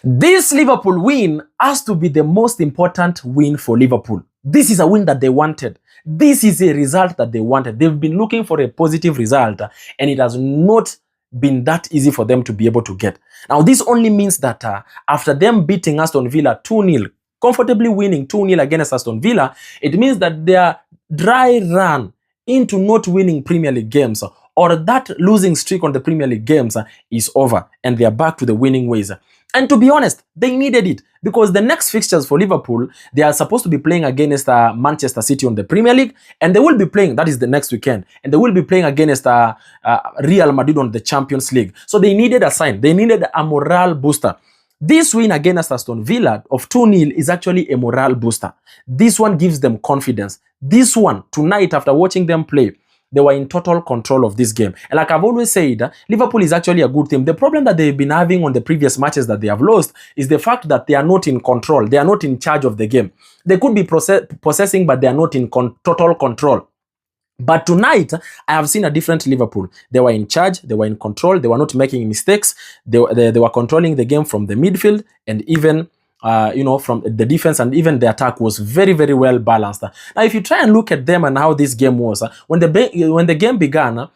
This Liverpool win has to be the most important win for Liverpool. This is a win that they wanted. This is a result that they wanted. They've been looking for a positive result, and it has not been that easy for them to be able to get. Now, this only means that after them beating Aston Villa 2-0, comfortably winning 2-0 against Aston Villa, it means that their dry run into not winning Premier League games, or that losing streak on the Premier League games, is over, and they are back to the winning ways. And to be honest, they needed it, because the next fixtures for Liverpool, they are supposed to be playing against Manchester City on the Premier League, and they will be playing, that is the next weekend, and they will be playing against Real Madrid on the Champions League. So they needed a sign, they needed a morale booster. This win against Aston Villa of 2-0 is actually a morale booster. This one gives them confidence. This one, tonight, after watching them play, they were in total control of this game. And like I've always said, Liverpool is actually a good team. The problem that they've been having on the previous matches that they have lost is the fact that they are not in control. They are not in charge of the game. They could be possessing, but they are not in total control. But tonight, I have seen a different Liverpool. They were in charge, they were in control, they were not making mistakes, they were controlling the game from the midfield, and even from the defense, and even the attack was very, very well balanced. Now, if you try and look at them and how this game was, when the game began,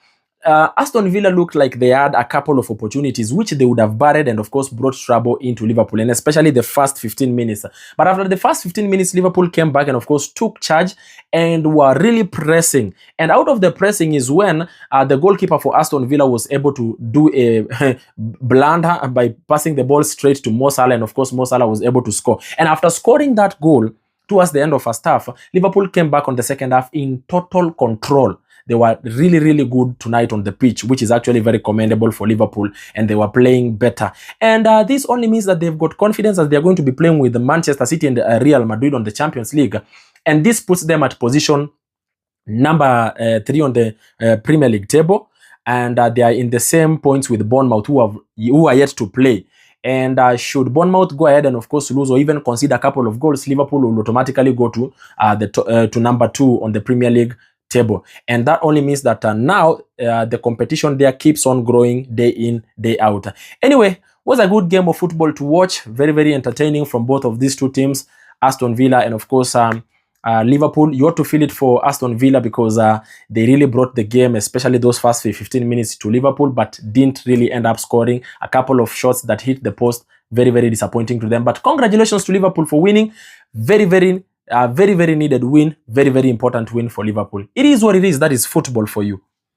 Aston Villa looked like they had a couple of opportunities which they would have buried, and of course brought trouble into Liverpool, and especially the first 15 minutes. But after the first 15 minutes, Liverpool came back and of course took charge and were really pressing. And out of the pressing is when the goalkeeper for Aston Villa was able to do a blunder by passing the ball straight to Mo Salah, and of course Mo Salah was able to score. And after scoring that goal towards the end of first half, Liverpool came back on the second half in total control. They were really, really good tonight on the pitch, which is actually very commendable for Liverpool, and they were playing better. And this only means that they've got confidence that they're going to be playing with Manchester City and Real Madrid on the Champions League. And this puts them at position number 3 on the Premier League table. And they are in the same points with Bournemouth, who are yet to play. And should Bournemouth go ahead and of course lose or even concede a couple of goals, Liverpool will automatically go to to number 2 on the Premier League table. And that only means that now the competition there keeps on growing day in, day out. Anyway, it was a good game of football to watch. Very, very entertaining from both of these two teams, Aston Villa and of course Liverpool. You ought to feel it for Aston Villa, because they really brought the game, especially those first 15 minutes, to Liverpool, but didn't really end up scoring. A couple of shots that hit the post, very, very disappointing to them. But congratulations to Liverpool for winning. Very, very very, very needed win. Very, very important win for Liverpool. It is what it is. That is football for you.